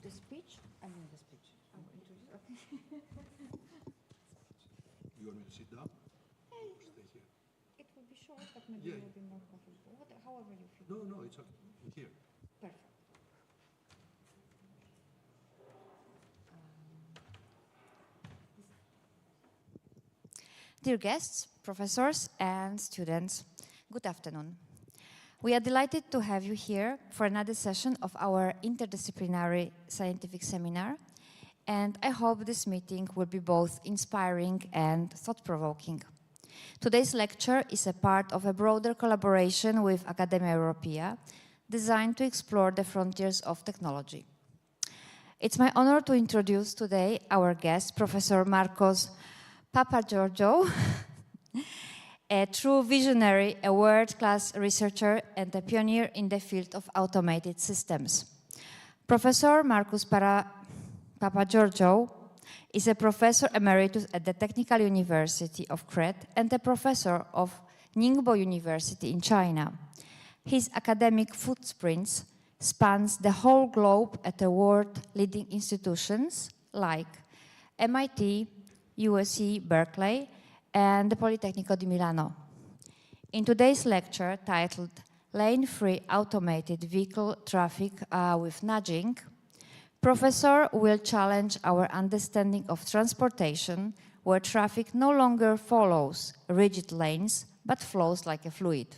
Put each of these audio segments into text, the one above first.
the speech? I mean the speech. I will introduce. Okay. You want me to sit down? Hey, Stay here. it will be short, but maybe Yeah. it will be more comfortable. However you feel. No, no, it's okay. Here. Perfect. Dear guests, professors, and students, good afternoon. We are delighted to have you here for another session of our interdisciplinary scientific seminar, and I hope this meeting will be both inspiring and thought-provoking. Today's lecture is a part of a broader collaboration with Academia Europea, designed to explore the frontiers of technology. It's my honor to introduce today our guest, Professor Markos Papageorgiou, a true visionary, a world-class researcher, and a pioneer in the field of automated systems. Professor Markos Papageorgiou is a professor emeritus at the Technical University of Crete and a professor of Ningbo University in China. His academic footprints spans the whole globe at the world-leading institutions like MIT, USC, Berkeley, and the Politecnico di Milano. In today's lecture, titled Lane-Free Automated Vehicle Traffic with Nudging, Professor will challenge our understanding of transportation, where traffic no longer follows rigid lanes, but flows like a fluid.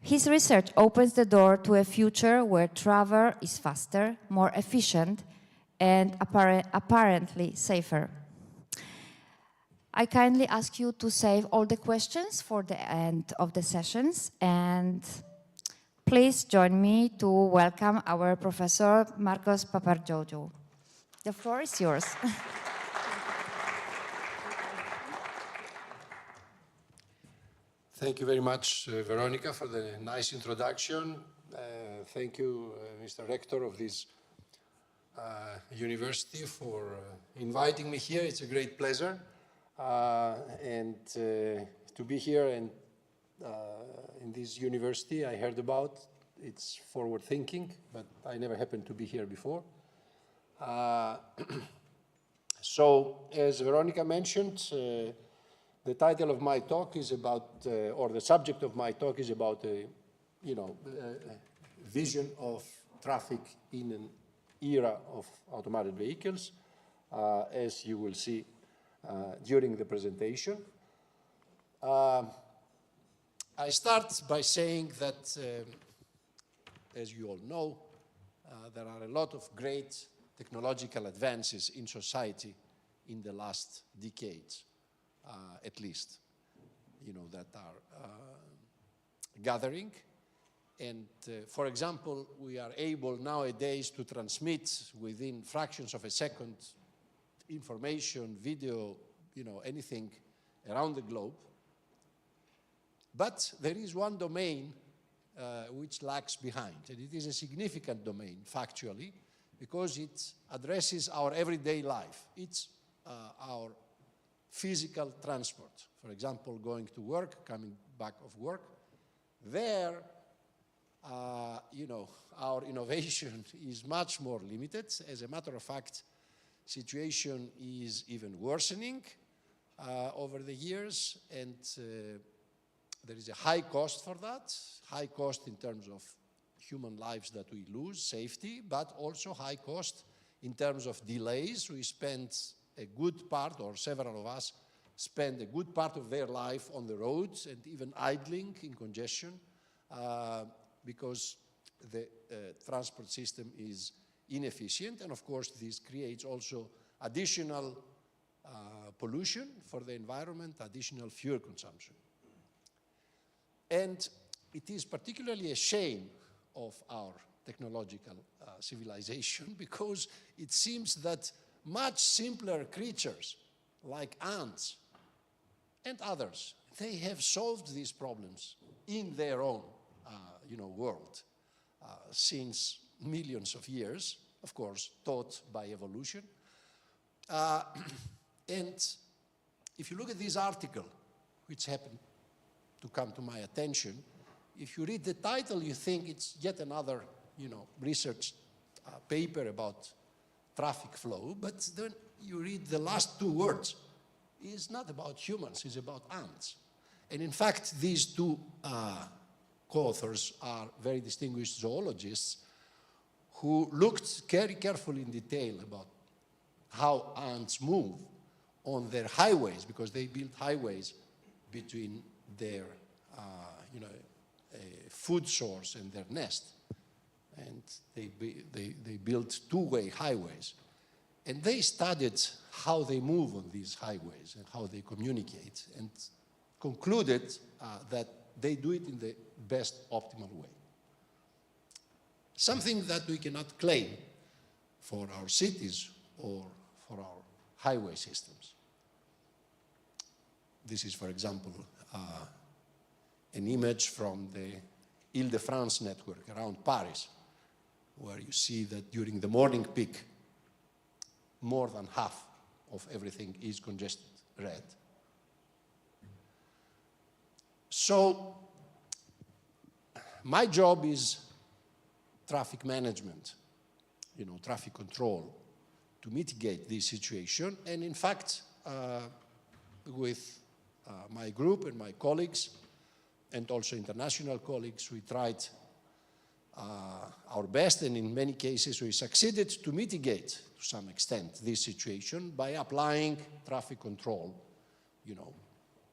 His research opens the door to a future where travel is faster, more efficient, and apparently safer. I kindly ask you to save all the questions for the end of the sessions, and please join me to welcome our Professor Markos Papageorgiou. The floor is yours. Thank you very much, Veronica, for the nice introduction. Thank you, Mr. Rector of this university, for inviting me here. It's a great pleasure. And to be here and in this university I heard about. It's forward thinking, but I never happened to be here before. So, as Veronica mentioned, the title of my talk is about, or the subject of my talk is about, vision of traffic in an era of automated vehicles, as you will see during the presentation. I start by saying that, as you all know, there are a lot of great technological advances in society in the last decades, at least, that are gathering. And for example, we are able nowadays to transmit within fractions of a second information, video, anything around the globe. But there is one domain which lags behind, and it is a significant domain, factually, because it addresses our everyday life. It's our physical transport. For example, going to work, coming back of work. There, our innovation is much more limited. As a matter of fact, situation is even worsening over the years, and there is a high cost for that, high cost in terms of human lives that we lose, safety, but also high cost in terms of delays. We spend a good part, or several of us spend a good part of their life on the roads and even idling in congestion because the transport system is inefficient. And of course, this creates also additional pollution for the environment, additional fuel consumption. And it is particularly a shame of our technological civilization, because it seems that much simpler creatures like ants and others, they have solved these problems in their own world since millions of years, of course, taught by evolution. And if you look at this article, which happened to come to my attention, if you read the title, you think it's yet another, research a paper about traffic flow, but then you read the last two words. It's not about humans, it's about ants. And in fact, these two co-authors are very distinguished zoologists who looked very carefully in detail about how ants move on their highways, because they build highways between their food source and their nest. And they built two-way highways. And they studied how they move on these highways and how they communicate, and concluded that they do it in the best optimal way. Something that we cannot claim for our cities or for our highway systems. This is, for example, an image from the Île-de-France network around Paris, where you see that during the morning peak, more than half of everything is congested, red. So, my job is traffic management, traffic control, to mitigate this situation. And in fact, with my group and my colleagues, and also international colleagues, we tried our best, and in many cases we succeeded to mitigate to some extent this situation by applying traffic control,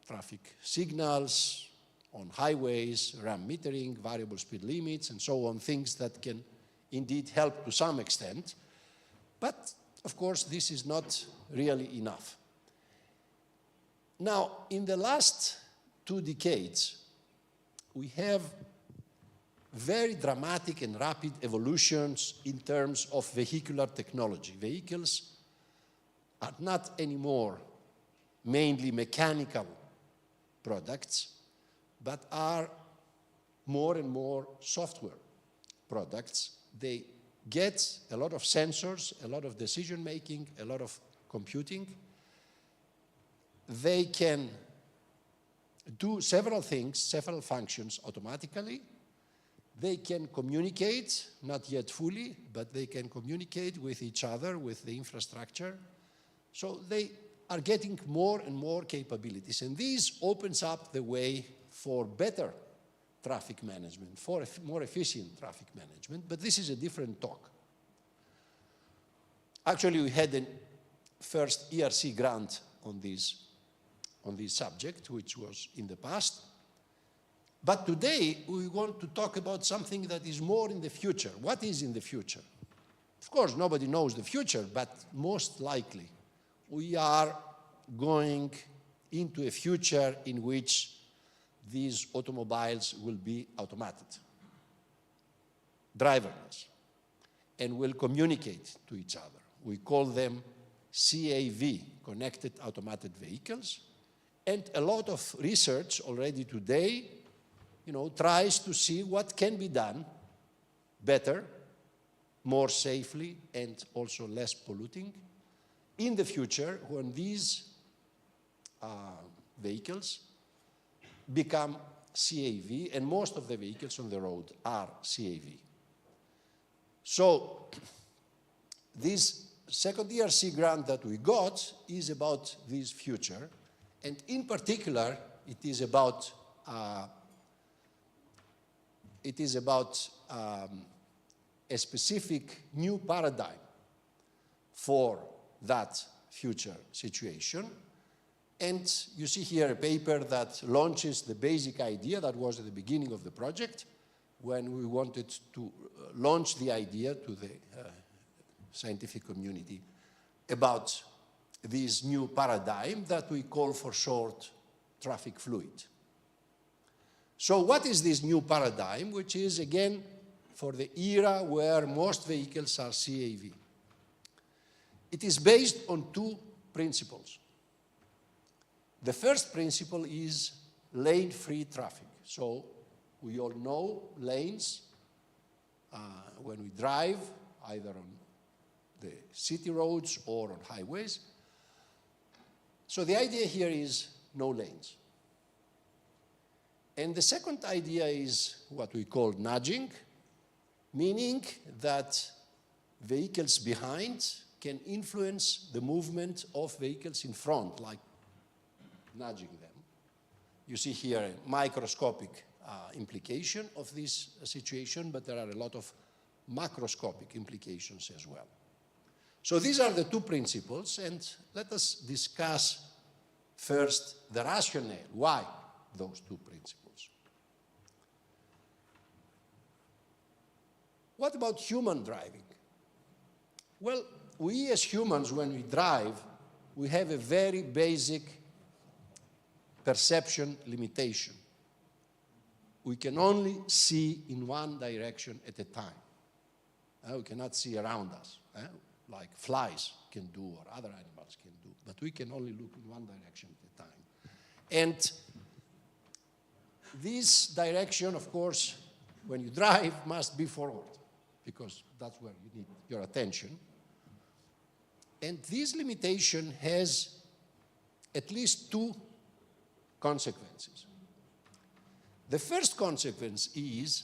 traffic signals on highways, RAM metering, variable speed limits, and so on, things that can indeed help to some extent. But of course, this is not really enough. Now, in the last 2 decades, we have very dramatic and rapid evolutions in terms of vehicular technology. Vehicles are not anymore mainly mechanical products, but are more and more software products. They get a lot of sensors, a lot of decision making, a lot of computing. They can do several things, several functions automatically. They can communicate, not yet fully, but they can communicate with each other, with the infrastructure. So they are getting more and more capabilities. And this opens up the way for better traffic management, for more efficient traffic management. But this is a different talk. Actually, we had a first ERC grant on this subject, which was in the past. But today, we want to talk about something that is more in the future. What is in the future? Of course, nobody knows the future, but most likely, we are going into a future in which these automobiles will be automated, driverless, and will communicate to each other. We call them CAV, Connected Automated Vehicles. And a lot of research already today, tries to see what can be done better, more safely, and also less polluting in the future when these vehicles become CAV, and most of the vehicles on the road are CAV. So this second ERC grant that we got is about this future, and in particular, it is about a specific new paradigm for that future situation. And you see here a paper that launches the basic idea that was at the beginning of the project, when we wanted to launch the idea to the scientific community about this new paradigm that we call for short traffic fluid. So what is this new paradigm, which is, again, for the era where most vehicles are CAV? It is based on 2 principles. The first principle is lane-free traffic. So we all know lanes when we drive, either on the city roads or on highways. So the idea here is no lanes. And the second idea is what we call nudging, meaning that vehicles behind can influence the movement of vehicles in front, like nudging them. You see here a microscopic implication of this situation, but there are a lot of macroscopic implications as well. So these are the two principles, and let us discuss first the rationale. Why those two principles? What about human driving? Well, we as humans, when we drive, we have a very basic perception limitation. We can only see in one direction at a time. We cannot see around us, like flies can do or other animals can do, but we can only look in one direction at a time. And this direction, of course, when you drive, must be forward, because that's where you need your attention. And this limitation has at least two consequences. The first consequence is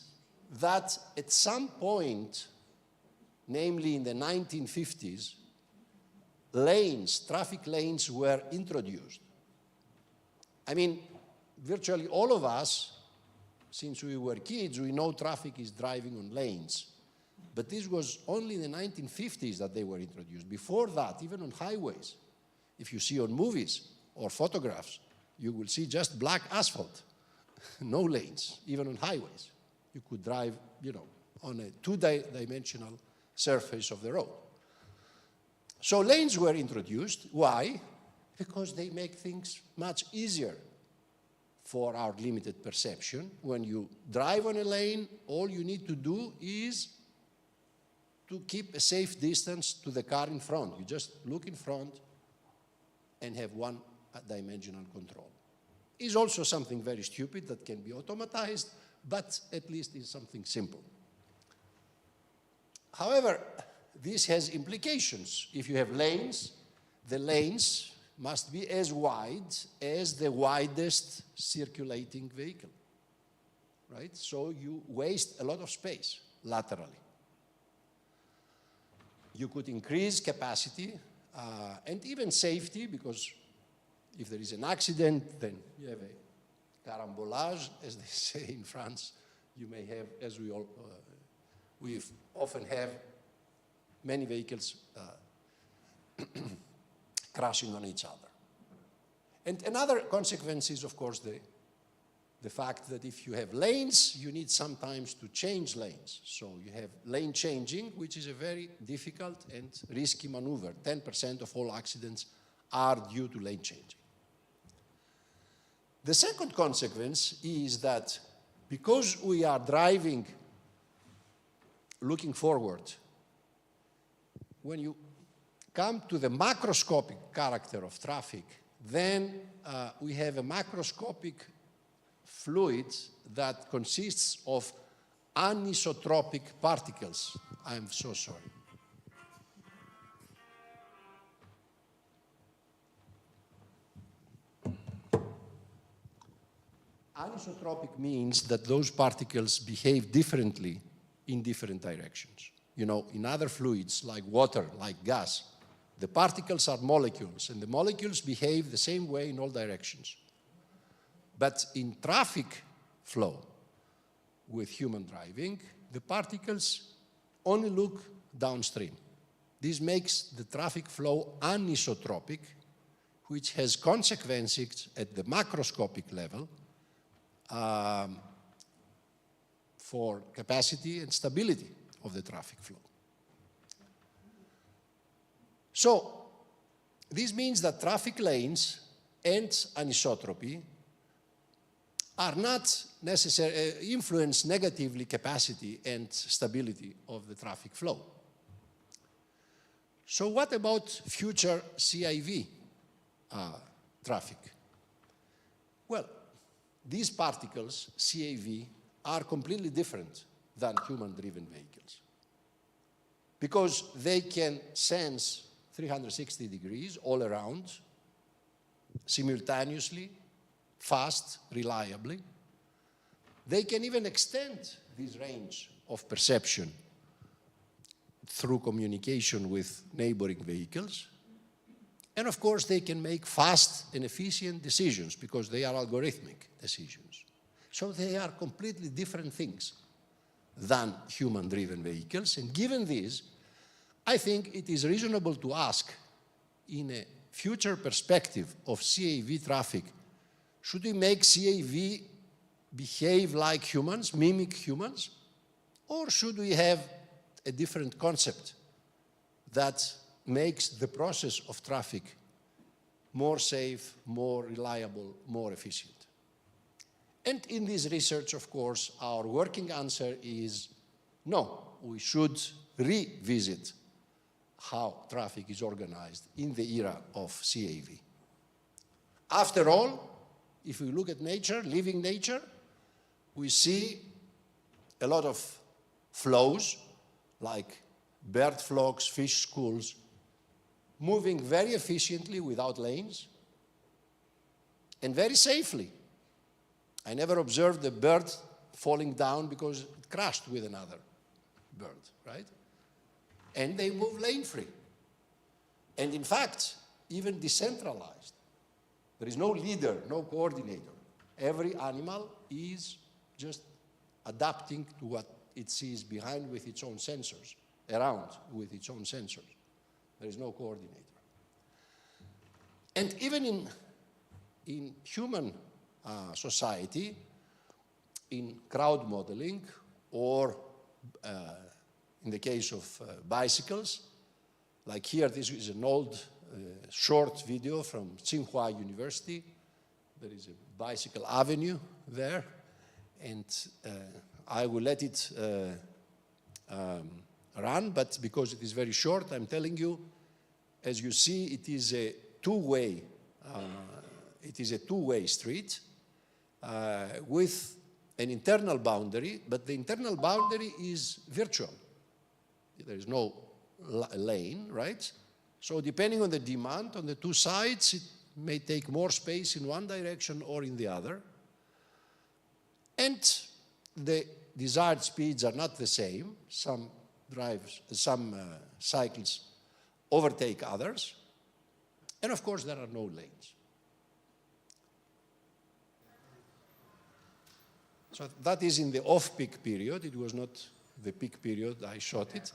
that at some point, namely in the 1950s, traffic lanes were introduced. I mean, virtually all of us, since we were kids, we know traffic is driving on lanes. But this was only in the 1950s that they were introduced. Before that, even on highways, if you see on movies or photographs, you will see just black asphalt, no lanes, even on highways. You could drive, on a two-dimensional surface of the road. So lanes were introduced. Why? Because they make things much easier for our limited perception. When you drive on a lane, all you need to do is to keep a safe distance to the car in front. You just look in front and have one-dimensional control. It's also something very stupid that can be automatized, but at least it's something simple. However, this has implications. If you have lanes, the lanes must be as wide as the widest circulating vehicle, right? So you waste a lot of space laterally. You could increase capacity and even safety, because if there is an accident, then you have a carambolage, as they say in France. You may have, as we often have, many vehicles crashing on each other. And another consequence is, of course, the fact that if you have lanes, you need sometimes to change lanes. So you have lane changing, which is a very difficult and risky maneuver. 10% of all accidents are due to lane changing. The second consequence is that because we are driving looking forward, when you come to the macroscopic character of traffic, then we have a macroscopic fluid that consists of anisotropic particles. I'm so sorry. Anisotropic means that those particles behave differently in different directions. In other fluids like water, like gas, the particles are molecules, and the molecules behave the same way in all directions. But in traffic flow with human driving, the particles only look downstream. This makes the traffic flow anisotropic, which has consequences at the macroscopic level for capacity and stability of the traffic flow. So this means that traffic lanes and anisotropy are not necessarily influence negatively capacity and stability of the traffic flow. So what about future CIV traffic? Well, these particles, CIV, are completely different than human-driven vehicles, because they can sense 360 degrees all around, simultaneously, fast, reliably. They can even extend this range of perception through communication with neighboring vehicles. And of course, they can make fast and efficient decisions because they are algorithmic decisions. So they are completely different things than human-driven vehicles. And given this, I think it is reasonable to ask, in a future perspective of CAV traffic, should we make CAV behave like humans, mimic humans? Or should we have a different concept that makes the process of traffic more safe, more reliable, more efficient? And in this research, of course, our working answer is no, we should revisit how traffic is organized in the era of CAV. After all, if we look at nature, living nature, we see a lot of flows, like bird flocks, fish schools, moving very efficiently without lanes and very safely. I never observed a bird falling down because it crashed with another bird, right? And they move lane-free. And in fact, even decentralized. There is no leader, no coordinator. Every animal is just adapting to what it sees behind with its own sensors, around with its own sensors. There is no coordinator. And even in human society, in crowd modeling, or in the case of bicycles, like here, this is an old short video from Tsinghua University. There is a bicycle avenue there, and I will let it run, but because it is very short, I'm telling you, as you see, it is a two-way street with an internal boundary, but the internal boundary is virtual. There is no lane, right? So depending on the demand on the two sides, it may take more space in one direction or in the other. And the desired speeds are not the same. Some cycles overtake others. And of course, there are no lanes. So that is in the off-peak period. It was not the peak period I shot it.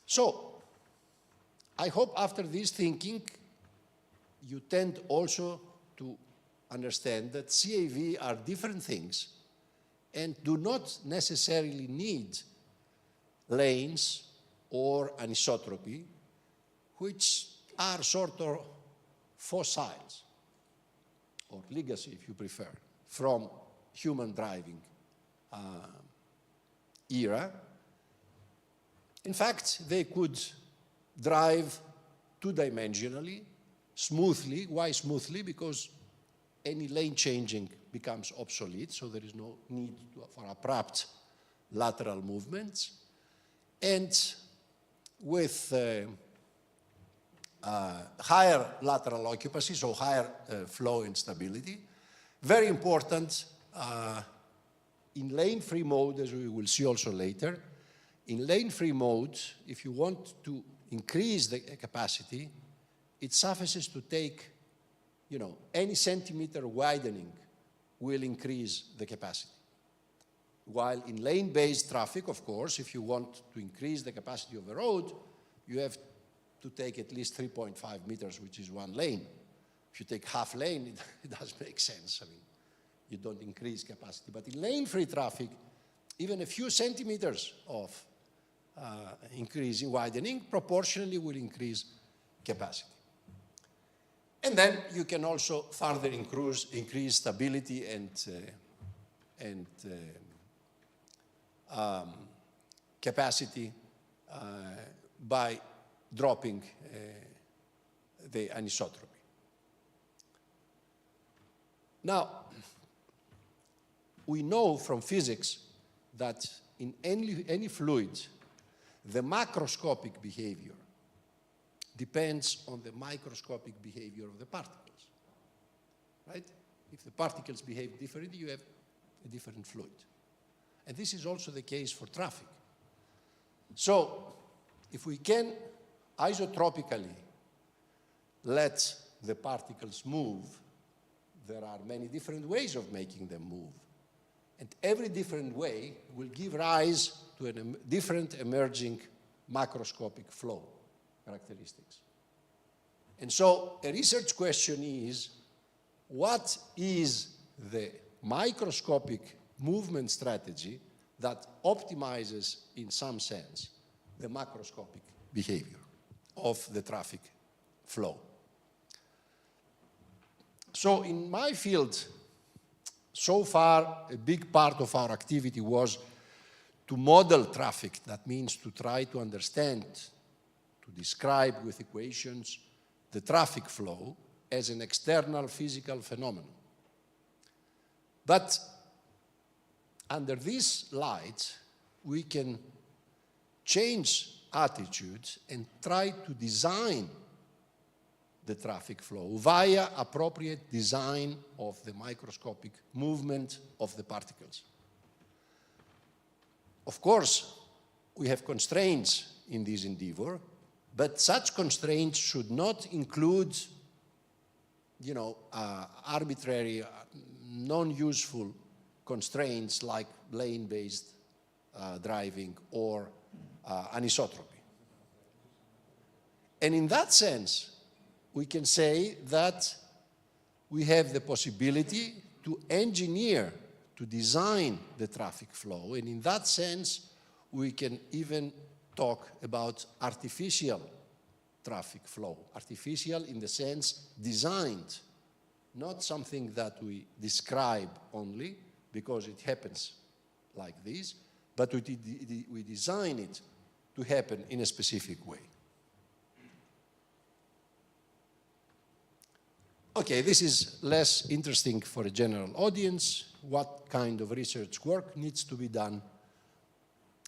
So, I hope after this thinking, you tend also to understand that CAV are different things and do not necessarily need lanes or anisotropy, which are sort of fossils, or legacy if you prefer, from human driving era. In fact, they could drive two-dimensionally, smoothly. Why smoothly? Because any lane changing becomes obsolete, so there is no need for abrupt lateral movements. And with higher lateral occupancy, so higher flow and stability. Very important in lane-free mode, as we will see also later. In lane-free mode, if you want to increase the capacity, it suffices to take, any centimeter widening will increase the capacity. While in lane-based traffic, of course, if you want to increase the capacity of a road, you have to take at least 3.5 meters, which is one lane. If you take half lane, it does make sense. I mean, you don't increase capacity. But in lane-free traffic, even a few centimeters of increasing, widening, proportionally will increase capacity. And then you can also further increase stability and capacity by dropping the anisotropy. Now, we know from physics that in any fluid, the macroscopic behavior depends on the microscopic behavior of the particles, right? If the particles behave differently, you have a different fluid. And this is also the case for traffic. So, if we can isotropically let the particles move, there are many different ways of making them move. And every different way will give rise to a different emerging macroscopic flow characteristics. And so a research question is, what is the microscopic movement strategy that optimizes, in some sense, the macroscopic behavior of the traffic flow? So in my field, so far, a big part of our activity was to model traffic. That means to try to understand, to describe with equations, the traffic flow as an external physical phenomenon. But under this light, we can change attitudes and try to design the traffic flow via appropriate design of the microscopic movement of the particles. Of course, we have constraints in this endeavor, but such constraints should not include, arbitrary, non-useful constraints like lane-based driving or anisotropy. And in that sense, we can say that we have the possibility to engineer, to design the traffic flow, and in that sense, we can even talk about artificial traffic flow. Artificial in the sense designed, not something that we describe only because it happens like this, but we design it to happen in a specific way. Okay, this is less interesting for a general audience. What kind of research work needs to be done?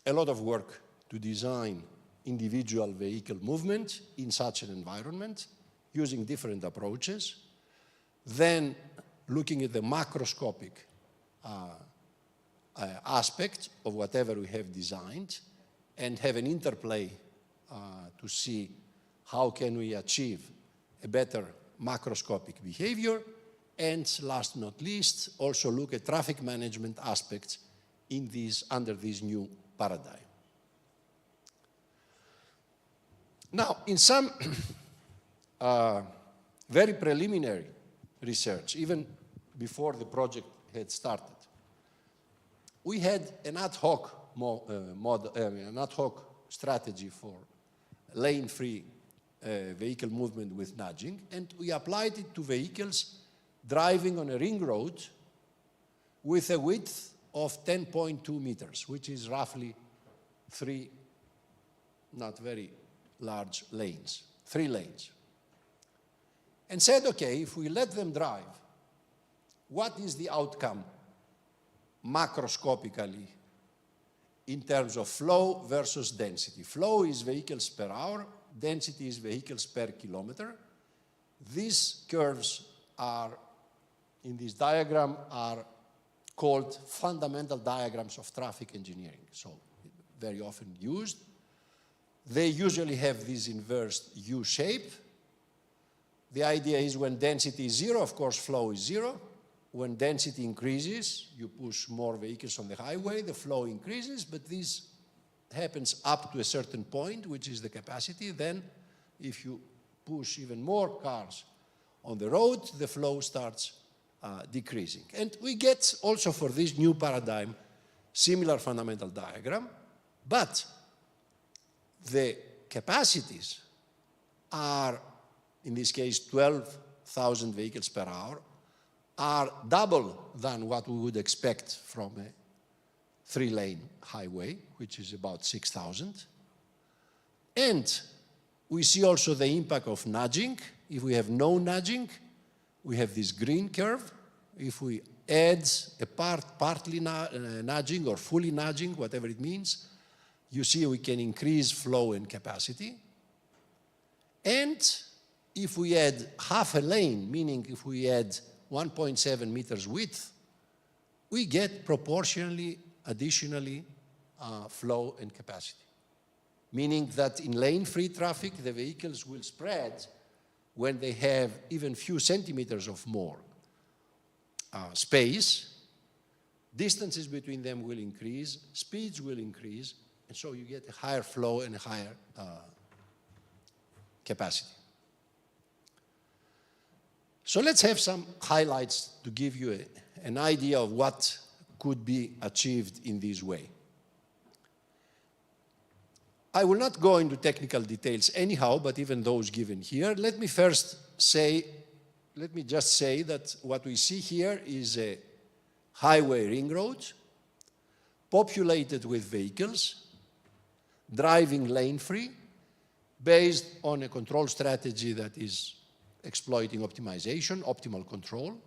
A lot of work to design individual vehicle movement in such an environment using different approaches. Then looking at the macroscopic aspect of whatever we have designed and have an interplay to see how can we achieve a better macroscopic behavior, and last but not least, also look at traffic management aspects in under this new paradigm. Now, in some very preliminary research, even before the project had started, we had an ad hoc strategy for lane-free vehicle movement with nudging, and we applied it to vehicles driving on a ring road with a width of 10.2 meters, which is roughly 3 not very large lanes, 3 lanes. And said, okay, if we let them drive, what is the outcome macroscopically in terms of flow versus density? Flow is vehicles per hour, density is vehicles per kilometer. These curves are, in this diagram, are called fundamental diagrams of traffic engineering, so very often used. They usually have this inverse U shape. The idea is when density is 0, of course, flow is 0. When density increases, you push more vehicles on the highway, the flow increases, but this happens up to a certain point, which is the capacity. Then, if you push even more cars on the road, the flow starts decreasing. And we get also for this new paradigm similar fundamental diagram, but the capacities are, in this case, 12,000 vehicles per hour, are double than what we would expect from a 3-lane highway, which is about 6,000. And we see also the impact of nudging. If we have no nudging, we have this green curve. If we add a partly nudging or fully nudging, whatever it means, you see we can increase flow and capacity. And if we add half a lane, meaning if we add 1.7 meters width, we get proportionally, additionally, flow and capacity. Meaning that in lane-free traffic, the vehicles will spread when they have even few centimeters of more space. Distances between them will increase, speeds will increase, and so you get a higher flow and a higher capacity. So let's have some highlights to give you an idea of what could be achieved in this way. I will not go into technical details anyhow, but even those given here, let me just say that what we see here is a highway ring road, populated with vehicles, driving lane-free, based on a control strategy that is exploiting optimization, optimal control.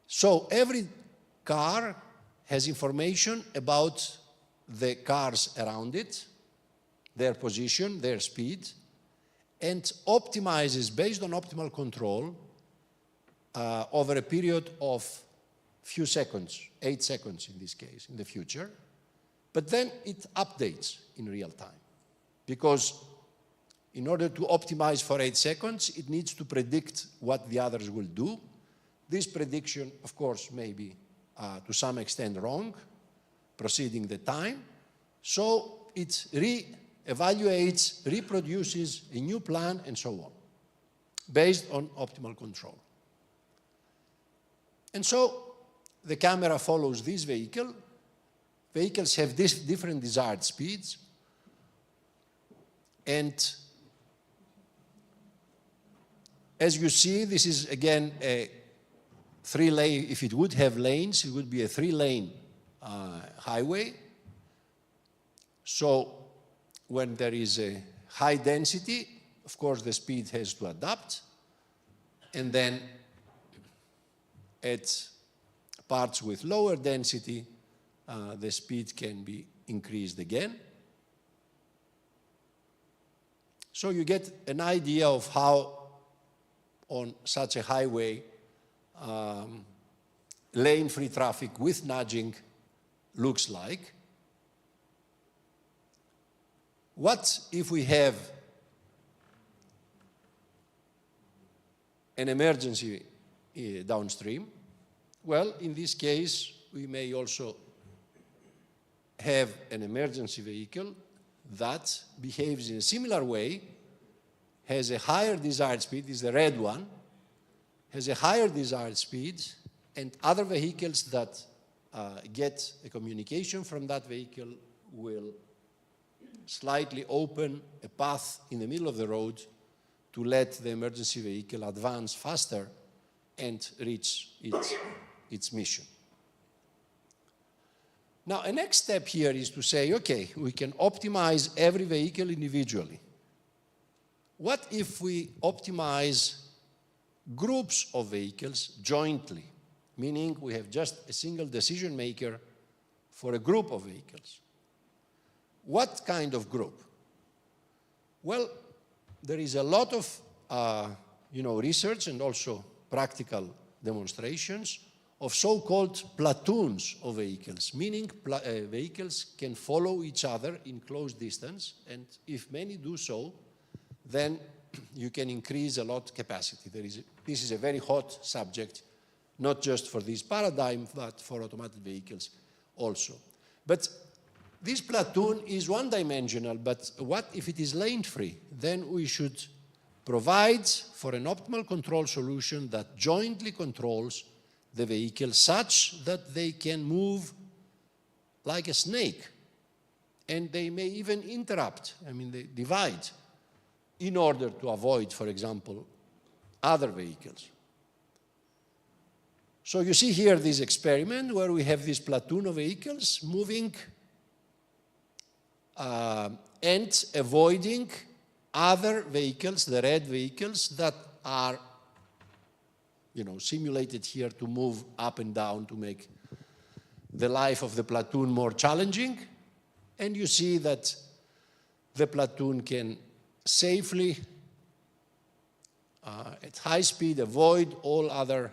So every car has information about the cars around it, their position, their speed, and optimizes based on optimal control over a period of few seconds, 8 seconds in this case, in the future. But then it updates in real time, because in order to optimize for 8 seconds, it needs to predict what the others will do. This prediction, of course, may be to some extent wrong, preceding the time. So it re-evaluates, reproduces a new plan, and so on, based on optimal control. And so the camera follows this vehicle. Vehicles have different desired speeds, and as you see, this is again a 3-lane. If it would have lanes, it would be a 3-lane highway. So when there is a high density, of course the speed has to adapt, and then at parts with lower density, the speed can be increased again. So you get an idea of how on such a highway, lane-free traffic with nudging looks like. What if we have an emergency downstream? Well, in this case, we may also have an emergency vehicle that behaves in a similar way, has a higher desired speed, is the red one, has a higher desired speed, and other vehicles that get a communication from that vehicle will slightly open a path in the middle of the road to let the emergency vehicle advance faster and reach its mission. Now, a next step here is to say, okay, we can optimize every vehicle individually. What if we optimize groups of vehicles jointly, meaning we have just a single decision maker for a group of vehicles? What kind of group? Well, there is a lot of research and also practical demonstrations of so-called platoons of vehicles, meaning vehicles can follow each other in close distance, and if many do so, then you can increase a lot capacity. This is a very hot subject, not just for this paradigm, but for automated vehicles also. But this platoon is one-dimensional, but what if it is lane-free? Then we should provide for an optimal control solution that jointly controls the vehicle such that they can move like a snake, and they may even interrupt, they divide, in order to avoid, for example, other vehicles. So you see here this experiment where we have this platoon of vehicles moving and avoiding other vehicles, the red vehicles that are simulated here to move up and down to make the life of the platoon more challenging. And you see that the platoon can safely, at high speed, avoid all other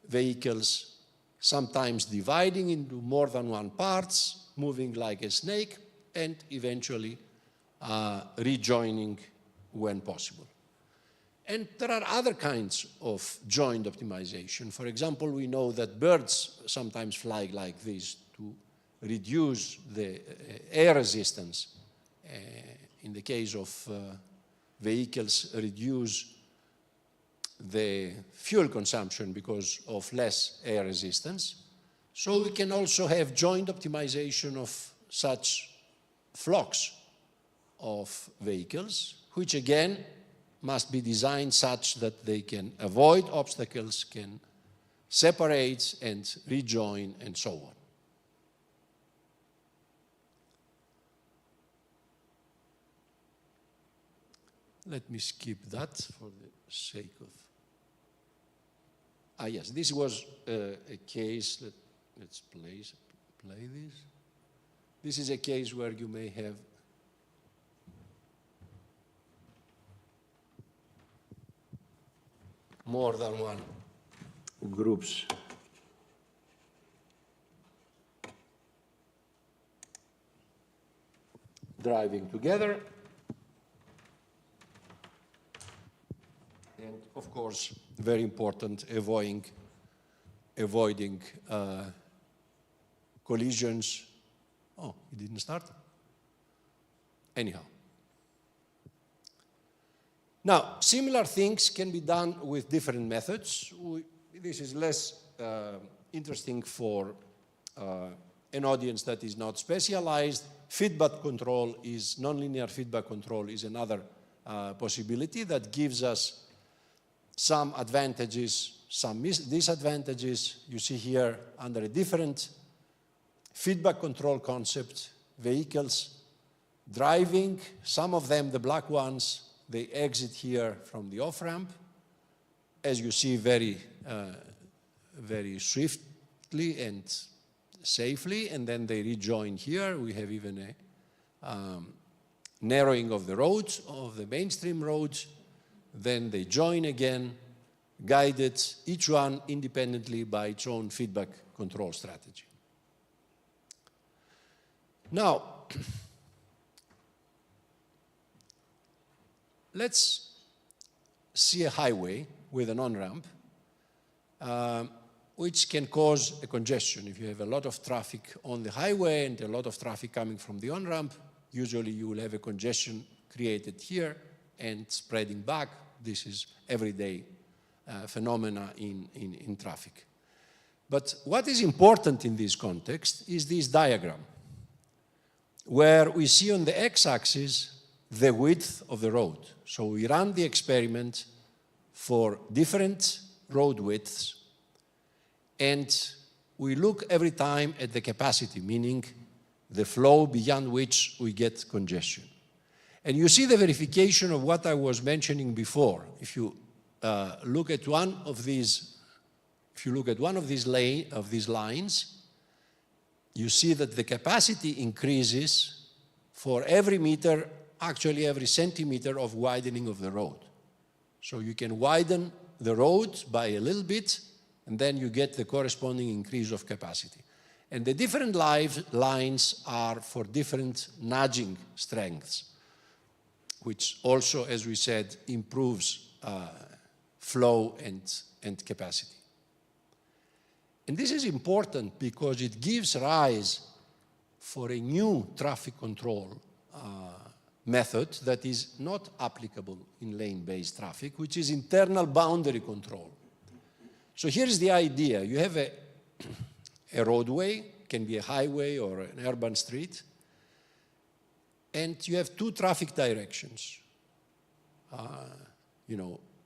vehicles, sometimes dividing into more than one parts, moving like a snake, and eventually rejoining when possible. And there are other kinds of joint optimization. For example, we know that birds sometimes fly like this to reduce the air resistance. In the case of vehicles, reduce the fuel consumption because of less air resistance. So we can also have joint optimization of such flocks of vehicles, which again must be designed such that they can avoid obstacles, can separate and rejoin, and so on. Let me skip that for the sake of... yes, this was a case, let's play this. This is a case where you may have more than one groups. Driving together. And of course, very important, avoiding collisions. Oh, it didn't start? Anyhow. Now, similar things can be done with different methods. This is less interesting for an audience that is not specialized. Feedback control is, nonlinear feedback control is another possibility that gives us some advantages, some disadvantages. You see here under a different feedback control concept, vehicles driving, some of them, the black ones, they exit here from the off-ramp, as you see, very swiftly and safely, and then they rejoin here. We have even a narrowing of the roads, of the mainstream roads. Then they join again, guided, each one independently by its own feedback control strategy. Now, let's see a highway with an on-ramp, which can cause a congestion. If you have a lot of traffic on the highway and a lot of traffic coming from the on-ramp, usually you will have a congestion created here and spreading back. This is everyday phenomena in traffic. But what is important in this context is this diagram, where we see on the x-axis the width of the road. So we run the experiment for different road widths, and we look every time at the capacity, meaning the flow beyond which we get congestion. And you see the verification of what I was mentioning before. If you look at one of these, lines, you see that the capacity increases for every meter, actually every centimeter of widening of the road. So you can widen the road by a little bit, and then you get the corresponding increase of capacity. And the different lines are for different nudging strengths, which also, as we said, improves flow and capacity. And this is important because it gives rise for a new traffic control method that is not applicable in lane-based traffic, which is internal boundary control. So here's the idea. You have a roadway, can be a highway or an urban street, and you have two traffic directions,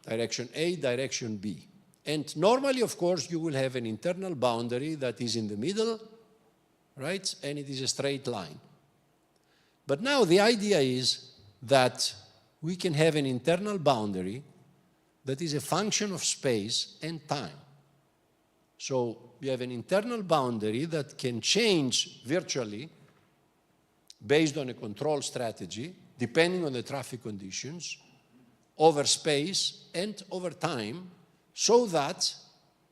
direction A, direction B. And normally, of course, you will have an internal boundary that is in the middle, right? And it is a straight line. But now the idea is that we can have an internal boundary that is a function of space and time. So you have an internal boundary that can change virtually based on a control strategy, depending on the traffic conditions, over space and over time, so that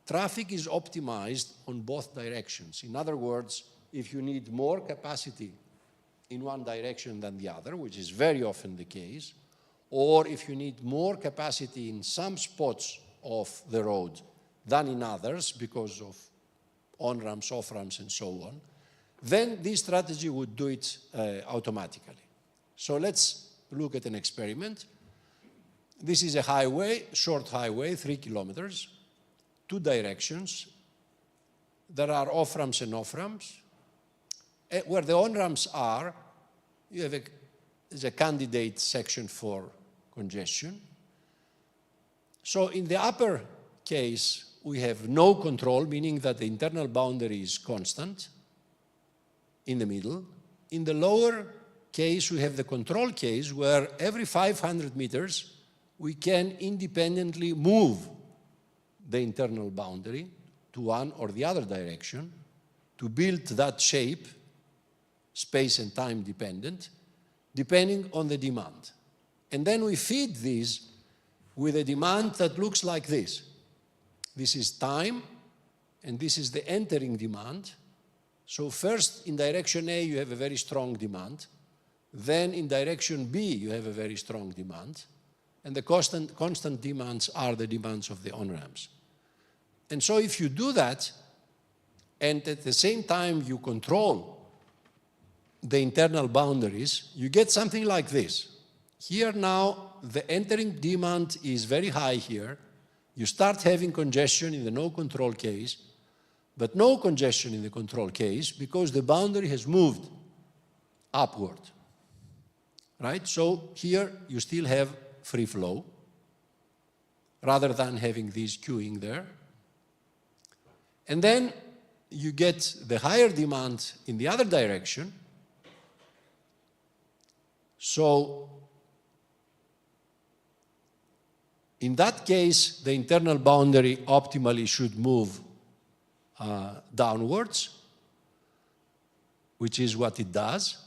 traffic is optimized on both directions. In other words, if you need more capacity in one direction than the other, which is very often the case, or if you need more capacity in some spots of the road than in others because of on-ramps, off-ramps, and so on, then this strategy would do it automatically. So let's look at an experiment. This is a highway, short highway, 3 kilometers, 2 directions. There are off-ramps and off-ramps. Where the on-ramps are, you have a candidate section for congestion. So in the upper case, we have no control, meaning that the internal boundary is constant in the middle. In the lower case, we have the control case where every 500 meters, we can independently move the internal boundary to one or the other direction to build that shape, space and time dependent, depending on the demand. And then we feed these with a demand that looks like this. This is time, and this is the entering demand. So first, in direction A, you have a very strong demand. Then in direction B, you have a very strong demand. And the constant demands are the demands of the on-ramps. And so if you do that, and at the same time you control the internal boundaries, you get something like this. Here now, the entering demand is very high here. You start having congestion in the no control case, but no congestion in the control case because the boundary has moved upward, right? So here you still have free flow rather than having this queuing there. And then you get the higher demand in the other direction. So in that case, the internal boundary optimally should move downwards, which is what it does,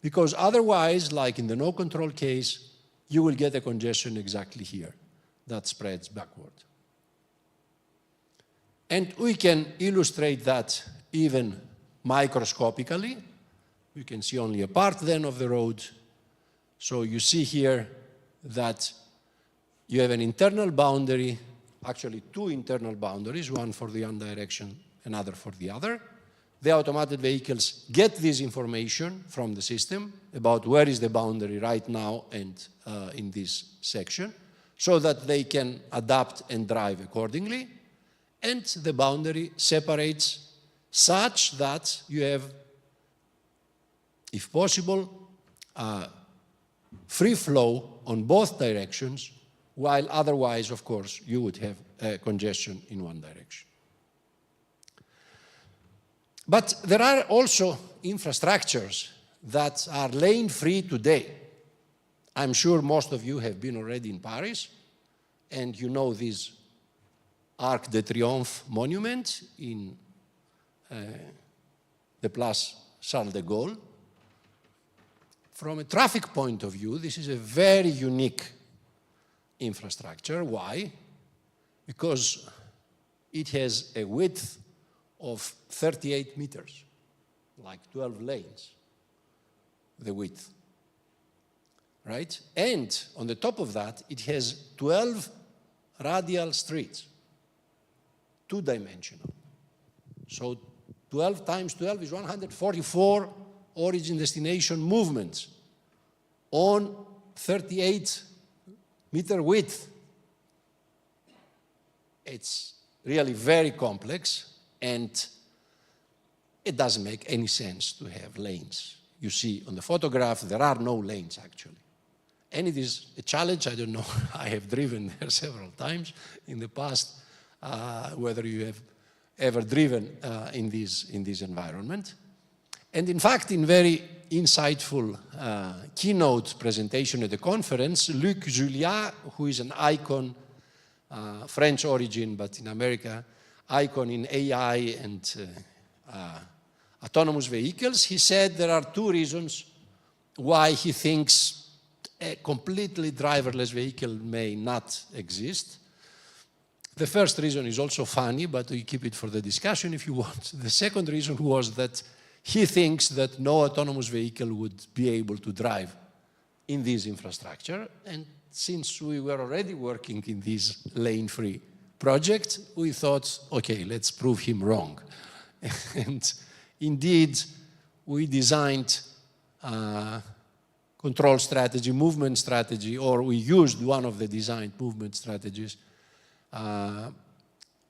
because otherwise, like in the no control case, you will get a congestion exactly here that spreads backward. And we can illustrate that even microscopically. You can see only a part then of the road. So you see here that you have an internal boundary, actually 2 internal boundaries, one for the one direction, another for the other. The automated vehicles get this information from the system about where is the boundary right now and in this section, so that they can adapt and drive accordingly. And the boundary separates such that you have, if possible, free flow on both directions, while otherwise, of course, you would have congestion in one direction. But there are also infrastructures that are lane-free today. I'm sure most of you have been already in Paris, and you know this Arc de Triomphe monument in the Place Charles de Gaulle. From a traffic point of view, this is a very unique infrastructure. Why? Because it has a width of 38 meters, like 12 lanes, the width, right? And on the top of that, it has 12 radial streets, 2-dimensional. So 12 times 12 is 144 origin-destination movements on 38-meter width. It's really very complex, and it doesn't make any sense to have lanes. You see on the photograph, there are no lanes, actually. And it is a challenge. I don't know. I have driven there several times in the past, whether you have ever driven in this environment. And in fact, in very insightful keynote presentation at the conference, Luc Julia, who is an icon, French origin, but in America, icon in AI and autonomous vehicles, he said there are 2 reasons why he thinks a completely driverless vehicle may not exist. The first reason is also funny, but we keep it for the discussion if you want. The second reason was that he thinks that no autonomous vehicle would be able to drive in this infrastructure. And since we were already working in this lane-free project, we thought, okay, let's prove him wrong. And indeed, we designed control strategy, movement strategy, or we used one of the designed movement strategies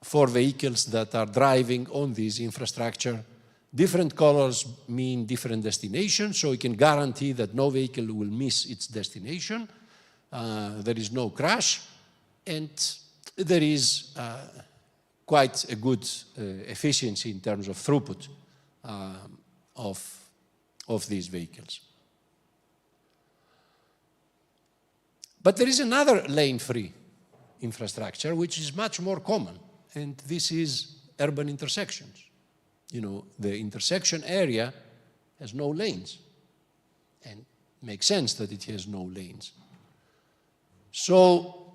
for vehicles that are driving on this infrastructure. Different colors mean different destinations, so we can guarantee that no vehicle will miss its destination. There is no crash, and there is quite a good efficiency in terms of throughput of these vehicles. But there is another lane-free infrastructure which is much more common, and this is urban intersections. You know, the intersection area has no lanes, and it makes sense that it has no lanes. So,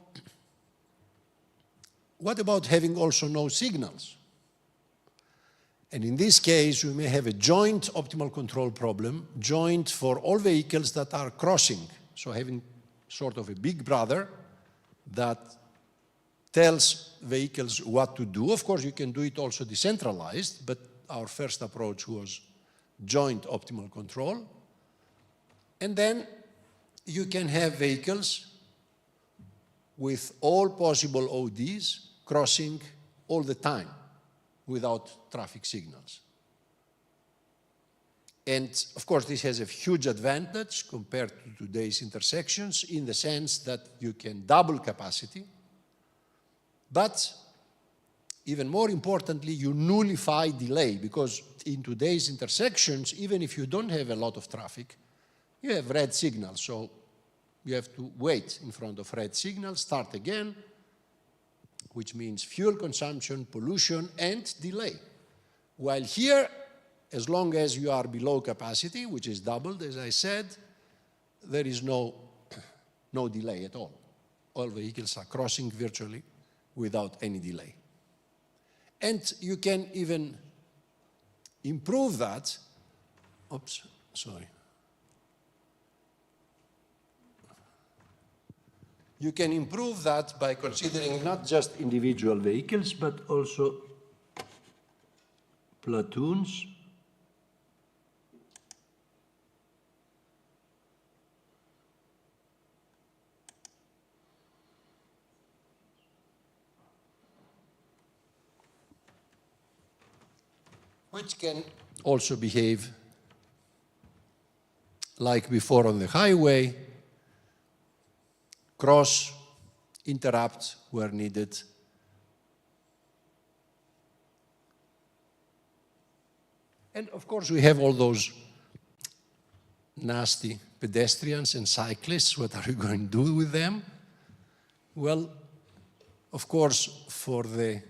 what about having also no signals? And in this case, we may have a joint optimal control problem, joint for all vehicles that are crossing. So having sort of a big brother that tells vehicles what to do. Of course, you can do it also decentralized, but our first approach was joint optimal control. And then you can have vehicles with all possible ODs crossing all the time without traffic signals. And of course, this has a huge advantage compared to today's intersections in the sense that you can double capacity, but even more importantly, you nullify delay, because in today's intersections, even if you don't have a lot of traffic, you have red signals, so you have to wait in front of red signals, start again, which means fuel consumption, pollution, and delay. While here, as long as you are below capacity, which is doubled, as I said, there is no delay at all. All vehicles are crossing virtually without any delay. And you can even improve that. Oops, sorry. You can improve that by considering not just individual vehicles, but also platoons. Which can also behave like before on the highway, cross, interrupt where needed. And of course, we have all those nasty pedestrians and cyclists. What are we going to do with them? Well, of course, for the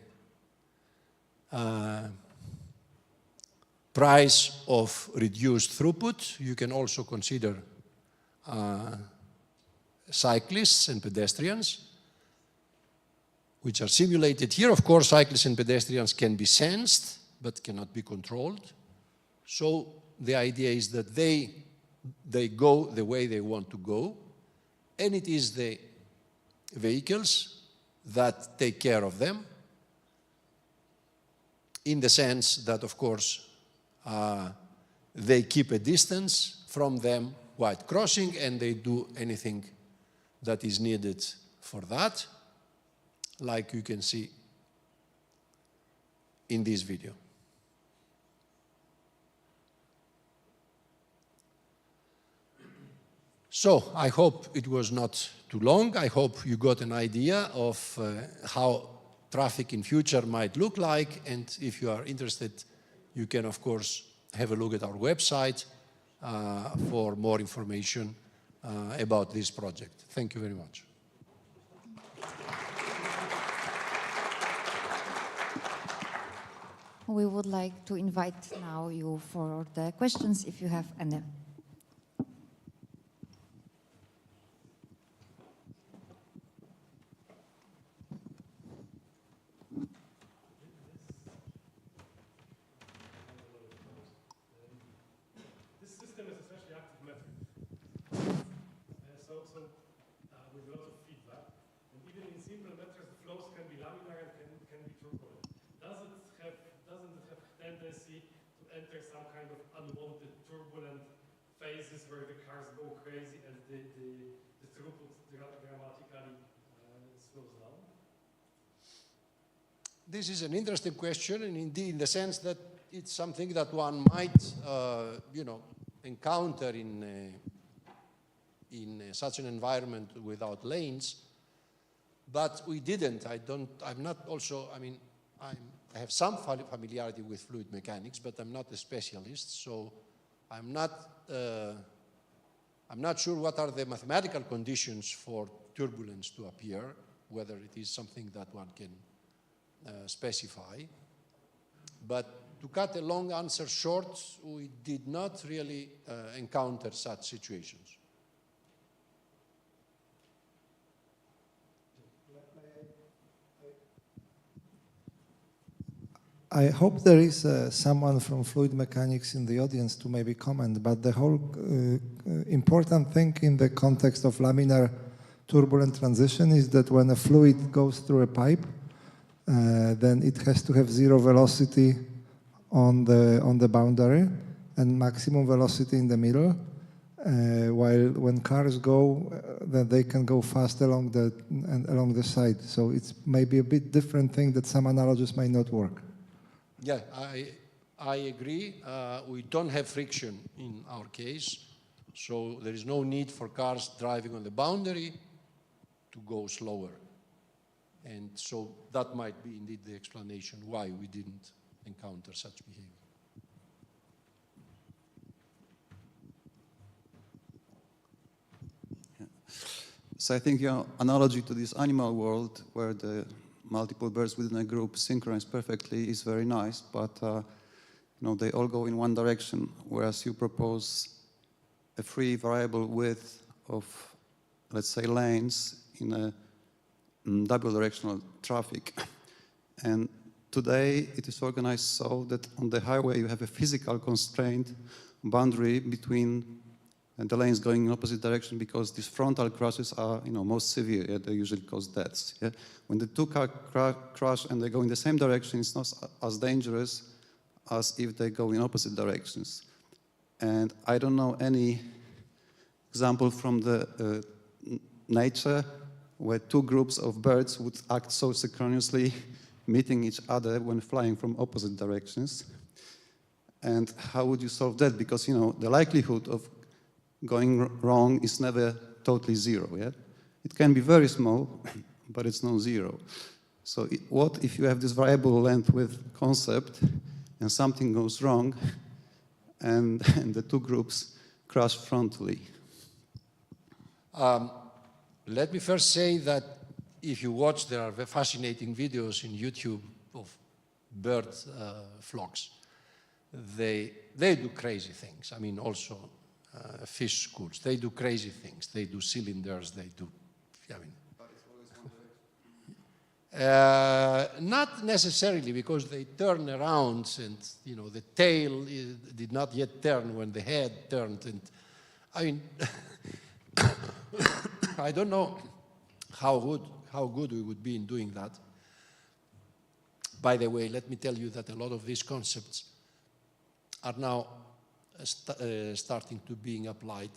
price of reduced throughput, you can also consider cyclists and pedestrians, which are simulated here. Of course, cyclists and pedestrians can be sensed, but cannot be controlled. So the idea is that they go the way they want to go, and it is the vehicles that take care of them, in the sense that, of course, they keep a distance from them while crossing, and they do anything that is needed for that, like you can see in this video. So I hope it was not too long. I hope you got an idea of how traffic in future might look like, and if you are interested, you can, of course, have a look at our website for more information about this project. Thank you very much. We would like to invite now you for the questions, if you have any. with lots of feedback. And even in simple matters, the flows can be laminar and can be turbulent. Doesn't it have tendency to enter some kind of unwanted turbulent phases where the cars go crazy and the throughput dramatically slows down? This is an interesting question, and indeed in the sense that it's something that one might, encounter in such an environment without lanes, but we didn't. I have some familiarity with fluid mechanics, but I'm not a specialist, so I'm not sure what are the mathematical conditions for turbulence to appear, whether it is something that one can specify. But to cut a long answer short, we did not really encounter such situations. I hope there is someone from fluid mechanics in the audience to maybe comment, but the whole important thing in the context of laminar turbulent transition is that when a fluid goes through a pipe, then it has to have zero velocity on the boundary and maximum velocity in the middle, while when cars go, then they can go fast along the side. So it's maybe a bit different thing that some analogies may not work. Yeah, I agree. We don't have friction in our case, so there is no need for cars driving on the boundary to go slower. And so that might be indeed the explanation why we didn't encounter such behavior. Yeah. So I think your analogy to this animal world where the multiple birds within a group synchronize perfectly is very nice, but they all go in one direction, whereas you propose a free variable width of, let's say, lanes in a double directional traffic. And today it is organized so that on the highway you have a physical constraint boundary between the lanes going in opposite direction, because these frontal crashes are most severe. Yeah? They usually cause deaths. Yeah? When the two cars crash and they go in the same direction, it's not as dangerous as if they go in opposite directions. And I don't know any example from the nature where two groups of birds would act so synchronously, meeting each other when flying from opposite directions. And how would you solve that? Because the likelihood of going wrong is never totally zero. Yeah? It can be very small, but it's not zero. So what if you have this variable length width concept and something goes wrong and the two groups crash frontally? Let me first say that if you watch, there are fascinating videos in YouTube of bird flocks. They do crazy things. I mean, also fish schools. They do crazy things. They do cylinders. They do. But it's always one direction. Not necessarily, because they turn around, and the tail did not yet turn when the head turned. And I mean, I don't know how good we would be in doing that. By the way, let me tell you that a lot of these concepts are now starting to being applied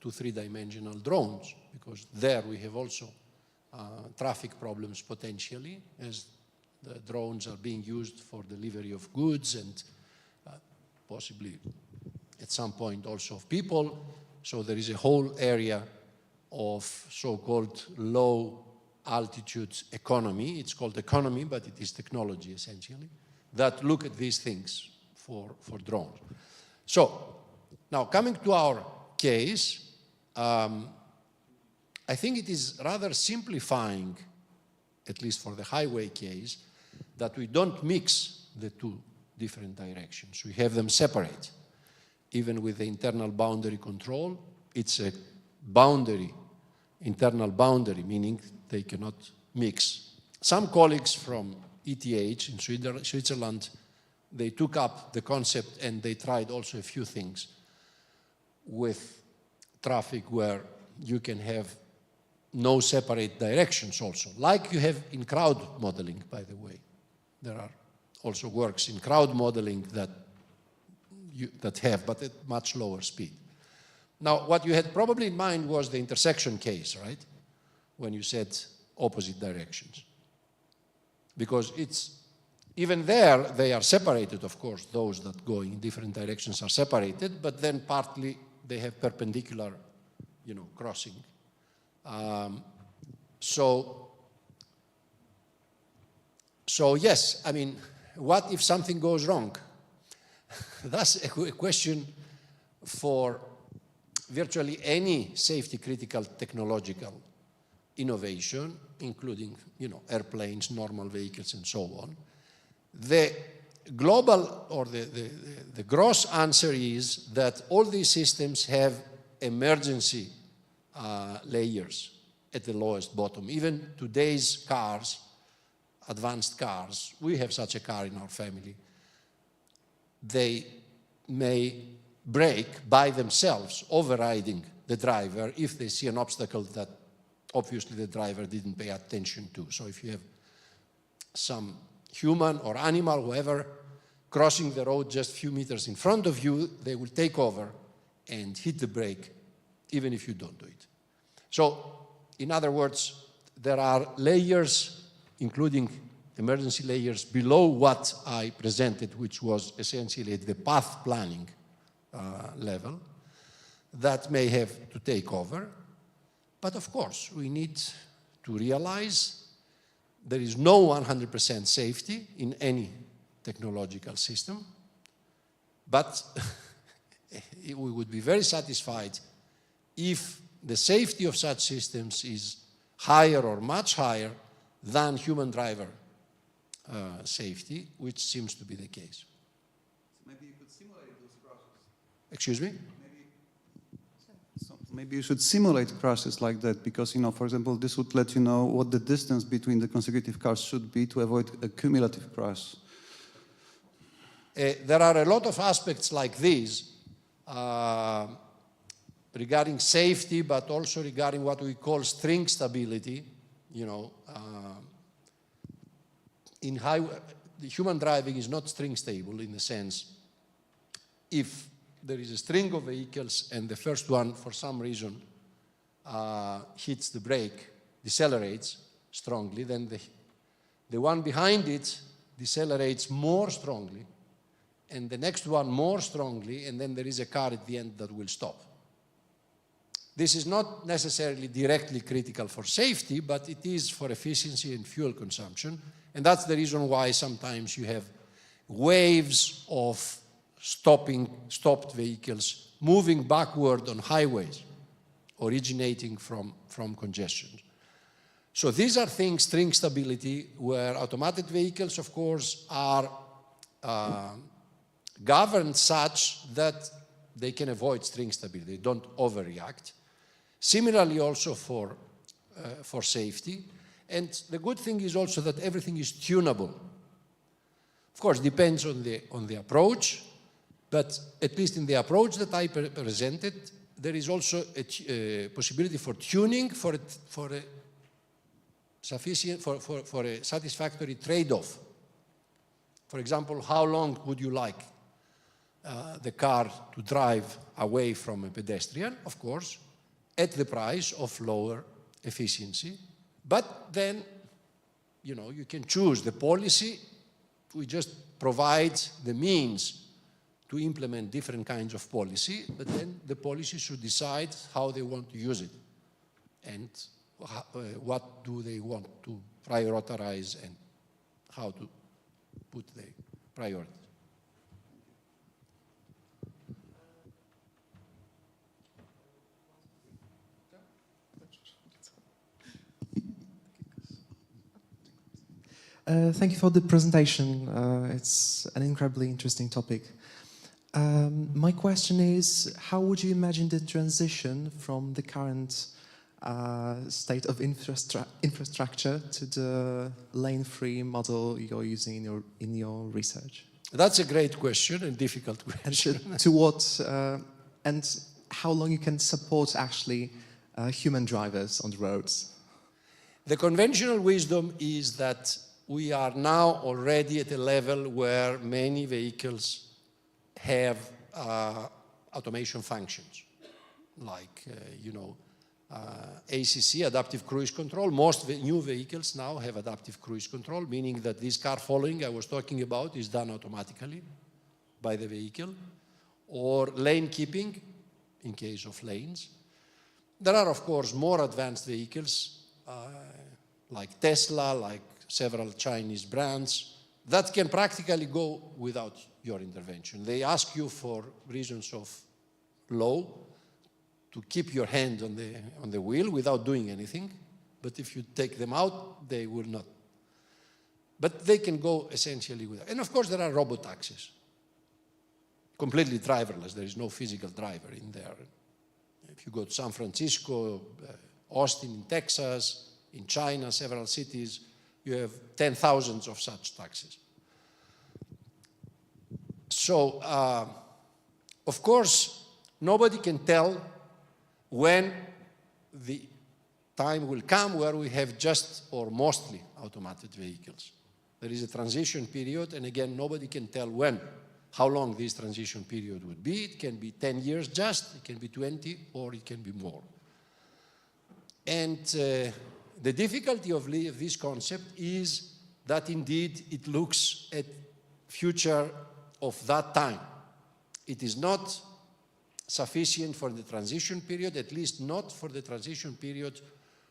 to three-dimensional drones, because there we have also traffic problems potentially, as the drones are being used for delivery of goods and possibly at some point also of people. So there is a whole area of so-called low-altitude economy. It's called economy, but it is technology essentially, that look at these things for drones. So, now coming to our case, I think it is rather simplifying, at least for the highway case, that we don't mix the two different directions. We have them separate. Even with the internal boundary control, it's a boundary, internal boundary, meaning they cannot mix. Some colleagues from ETH in Switzerland, they took up the concept and they tried also a few things with traffic where you can have no separate directions also, like you have in crowd modeling, by the way. There are also works in crowd modeling that have, but at much lower speed. Now, what you had probably in mind was the intersection case, right? When you said opposite directions. Because even there, they are separated, of course. Those that go in different directions are separated, but then partly they have perpendicular, crossing. So yes, I mean, what if something goes wrong? That's a question for virtually any safety-critical technological innovation, including, airplanes, normal vehicles, and so on. The global or the gross answer is that all these systems have emergency layers at the lowest bottom. Even today's cars, advanced cars, we have such a car in our family, they may brake by themselves, overriding the driver if they see an obstacle that obviously the driver didn't pay attention to. So if you have some human or animal, whoever, crossing the road just a few meters in front of you, they will take over and hit the brake, even if you don't do it. So, in other words, there are layers, including emergency layers, below what I presented, which was essentially at the path planning level, that may have to take over. But of course, we need to realize there is no 100% safety in any technological system, but we would be very satisfied if the safety of such systems is higher or much higher than human driver safety, which seems to be the case. Maybe you could simulate those crashes. Excuse me? Maybe you should simulate crashes like that because, for example, this would let you know what the distance between the consecutive cars should be to avoid a cumulative crash. There are a lot of aspects like these regarding safety, but also regarding what we call string stability. In the human driving is not string stable in the sense if there is a string of vehicles and the first one, for some reason, hits the brake, decelerates strongly, then the one behind it decelerates more strongly, and the next one more strongly, and then there is a car at the end that will stop. This is not necessarily directly critical for safety, but it is for efficiency and fuel consumption, and that's the reason why sometimes you have waves of stopped vehicles moving backward on highways, originating from congestion. So these are things, string stability, where automated vehicles, of course, are governed such that they can avoid string stability. They don't overreact. Similarly also for safety. And the good thing is also that everything is tunable. Of course, depends on the approach, but at least in the approach that I presented, there is also a possibility for tuning for a satisfactory trade-off. For example, how long would you like the car to drive away from a pedestrian? Of course, at the price of lower efficiency. But then, you can choose the policy. We just provide the means to implement different kinds of policy, but then the policy should decide how they want to use it and what do they want to prioritize and how to put the priorities. Thank you for the presentation. It's an incredibly interesting topic. My question is, how would you imagine the transition from the current state of infrastructure to the lane-free model you're using in your research? That's a great question and difficult question. And to what, and how long you can support actually human drivers on the roads? The conventional wisdom is that we are now already at a level where many vehicles have automation functions, like, ACC, adaptive cruise control. Most new vehicles now have adaptive cruise control, meaning that this car following I was talking about is done automatically by the vehicle, or lane keeping in case of lanes. There are, of course, more advanced vehicles like Tesla, like several Chinese brands, that can practically go without your intervention. They ask you for reasons of law to keep your hand on the wheel without doing anything, but if you take them out, they will not. But they can go essentially without. And of course, there are robotaxis, completely driverless. There is no physical driver in there. If you go to San Francisco, Austin in Texas, in China, several cities, you have 10,000s of such taxis. So, of course, nobody can tell when the time will come where we have just or mostly automated vehicles. There is a transition period, and again, nobody can tell when, how long this transition period would be. It can be 10 years just, it can be 20, or it can be more. And the difficulty of this concept is that indeed it looks at future of that time. It is not sufficient for the transition period, at least not for the transition period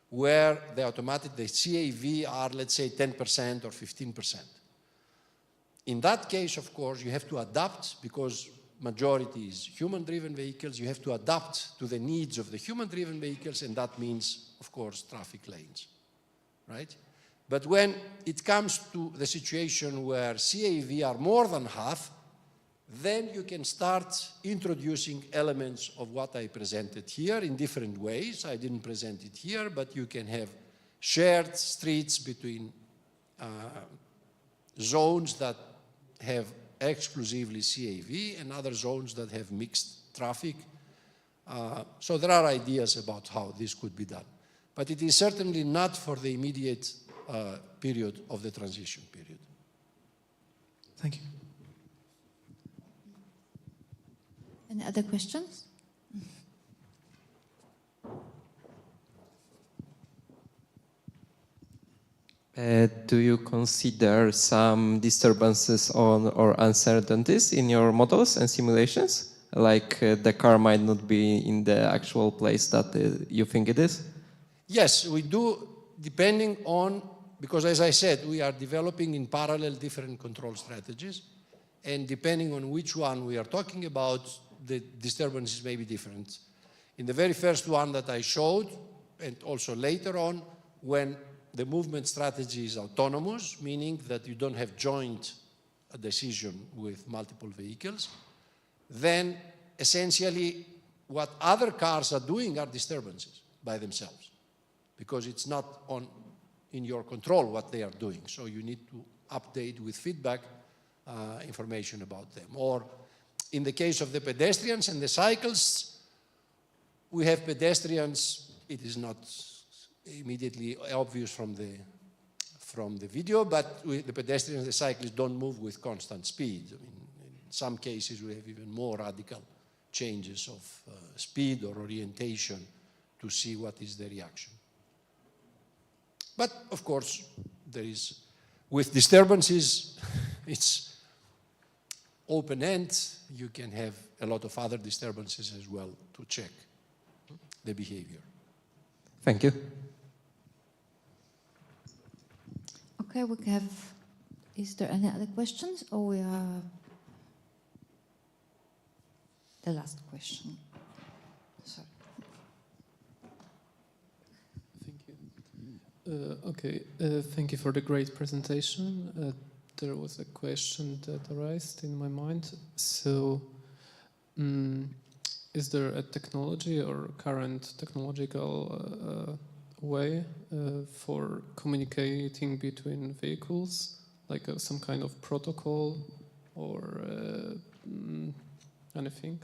where the automatic, the CAV are, let's say, 10% or 15%. In that case, of course, you have to adapt, because majority is human-driven vehicles. You have to adapt to the needs of the human-driven vehicles, and that means, of course, traffic lanes, right? But when it comes to the situation where CAV are more than half, then you can start introducing elements of what I presented here in different ways. I didn't present it here, but you can have shared streets between zones that have exclusively CAV and other zones that have mixed traffic. So there are ideas about how this could be done. But it is certainly not for the immediate period of the transition period. Thank you. Any other questions? Do you consider some disturbances or uncertainties in your models and simulations? Like the car might not be in the actual place that you think it is? Yes, we do, depending on, because as I said, we are developing in parallel different control strategies, and depending on which one we are talking about, the disturbances may be different. In the very first one that I showed, and also later on, when the movement strategy is autonomous, meaning that you don't have joint decision with multiple vehicles, then essentially what other cars are doing are disturbances by themselves, because it's not in your control what they are doing. So you need to update with feedback information about them. Or in the case of the pedestrians and the cyclists, we have pedestrians, it is not immediately obvious from the video, but the pedestrians and the cyclists don't move with constant speed. I mean, in some cases, we have even more radical changes of speed or orientation to see what is the reaction. But of course, there is, with disturbances, it's open end. You can have a lot of other disturbances as well to check the behavior. Thank you. Okay, we have, is there any other questions, or we are the last question? Sorry. Thank you. Thank you for the great presentation. There was a question that arose in my mind. So, is there a technology or current technological way for communicating between vehicles, like some kind of protocol or anything?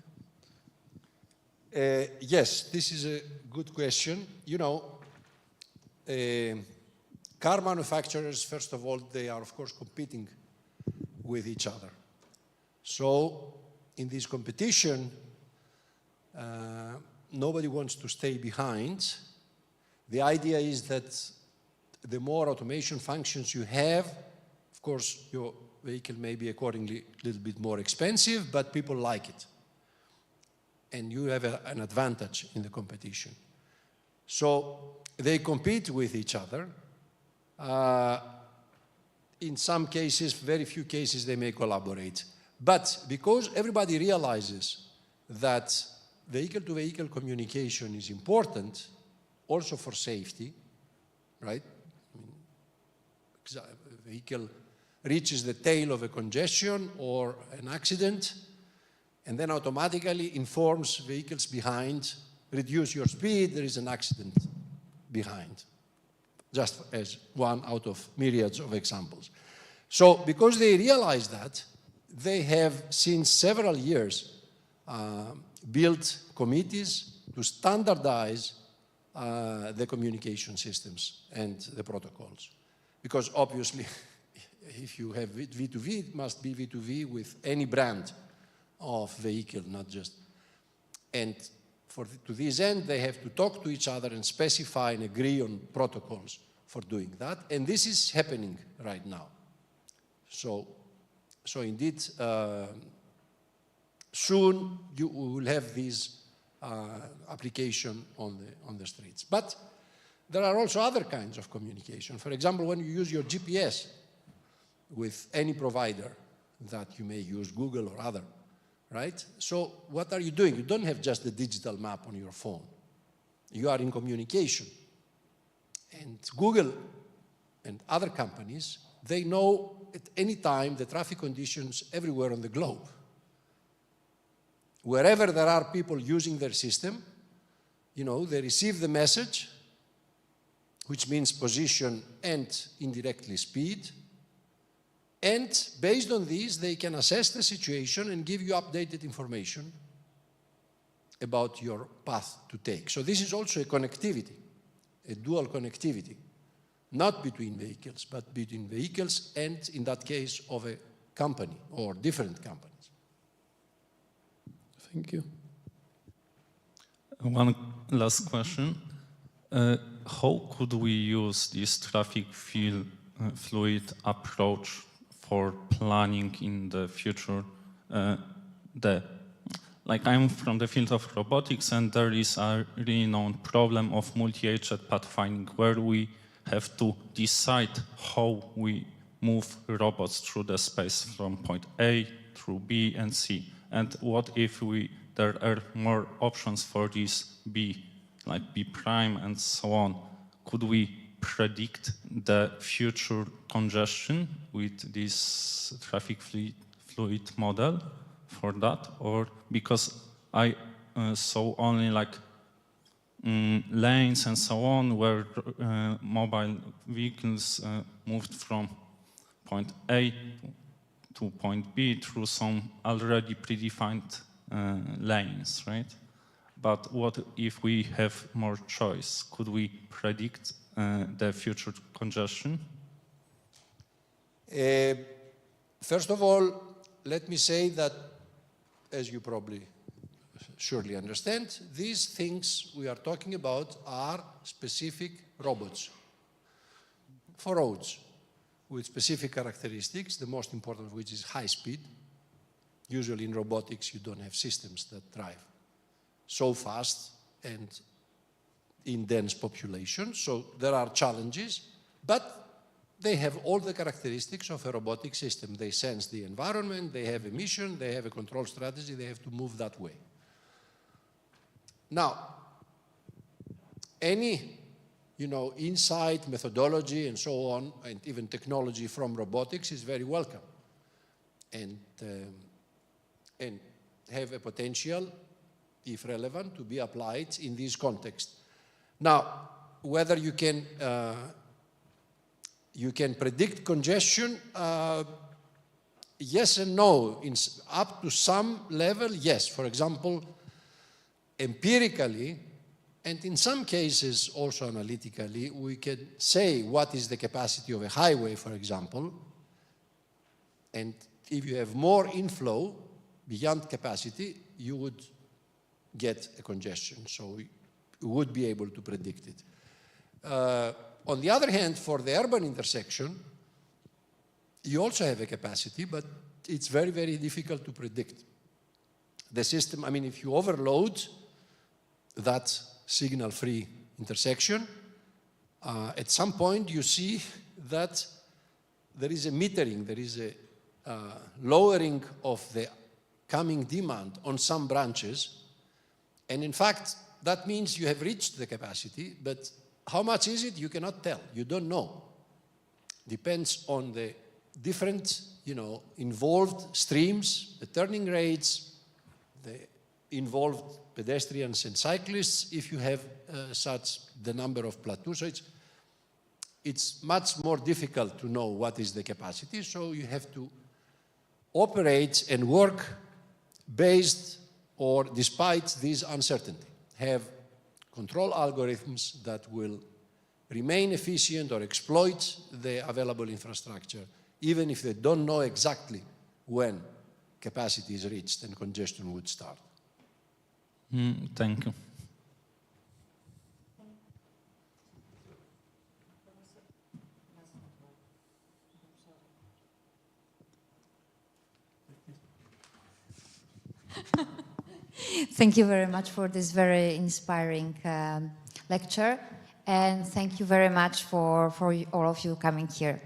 Yes, this is a good question. You know, car manufacturers, first of all, they are, of course, competing with each other. So, in this competition, nobody wants to stay behind. The idea is that the more automation functions you have, of course, your vehicle may be accordingly a little bit more expensive, but people like it. And you have an advantage in the competition. So they compete with each other. In some cases, very few cases, they may collaborate. But because everybody realizes that vehicle-to-vehicle communication is important, also for safety, right? A vehicle reaches the tail of a congestion or an accident, and then automatically informs vehicles behind, reduce your speed, there is an accident behind. Just as one out of myriads of examples. So because they realize that, they have since several years built committees to standardize the communication systems and the protocols. Because obviously, if you have V2V, it must be V2V with any brand of vehicle, not just. And to this end, they have to talk to each other and specify and agree on protocols for doing that. And this is happening right now. So indeed, soon you will have this application on the streets. But there are also other kinds of communication. For example, when you use your GPS with any provider that you may use, Google or other, right? So what are you doing? You don't have just the digital map on your phone. You are in communication. And Google and other companies, they know at any time the traffic conditions everywhere on the globe. Wherever there are people using their system, you know, they receive the message, which means position and indirectly speed. And based on these, they can assess the situation and give you updated information about your path to take. So this is also a connectivity, a dual connectivity, not between vehicles, but between vehicles and, in that case, of a company or different companies. Thank you. One last question. How could we use this traffic fluid approach for planning in the future? Like I'm from the field of robotics, and there is a renowned problem of multi-agent pathfinding, where we have to decide how we move robots through the space from point A through B and C. And what if there are more options for this B, like B prime and so on? Could we predict the future congestion with this traffic fluid model for that? Or because I saw only like lanes and so on where mobile vehicles moved from point A to point B through some already predefined lanes, right? But what if we have more choice? Could we predict the future congestion? First of all, let me say that, as you probably surely understand, these things we are talking about are specific robots for roads with specific characteristics, the most important of which is high speed. Usually in robotics, you don't have systems that drive so fast and in dense populations. So there are challenges, but they have all the characteristics of a robotic system. They sense the environment, they have a mission, they have a control strategy, they have to move that way. Now, any insight, methodology, and so on, and even technology from robotics is very welcome, and have a potential, if relevant, to be applied in this context. Now, whether you can predict congestion, yes and no. Up to some level, yes. For example, empirically, and in some cases also analytically, we can say what is the capacity of a highway, for example, and if you have more inflow beyond capacity, you would get a congestion. So we would be able to predict it. On the other hand, for the urban intersection, you also have a capacity, but it's very, very difficult to predict. The system, I mean, if you overload that signal-free intersection, at some point you see that there is a metering, there is a lowering of the coming demand on some branches. And in fact, that means you have reached the capacity, but how much is it? You cannot tell. You don't know. Depends on the different, involved streams, the turning rates, the involved pedestrians and cyclists, if you have the number of plateaus. So it's much more difficult to know what is the capacity, so you have to operate and work based or despite this uncertainty. Have control algorithms that will remain efficient or exploit the available infrastructure, even if they don't know exactly when capacity is reached and congestion would start. Thank you. Thank you very much for this very inspiring lecture, and thank you very much for all of you coming here.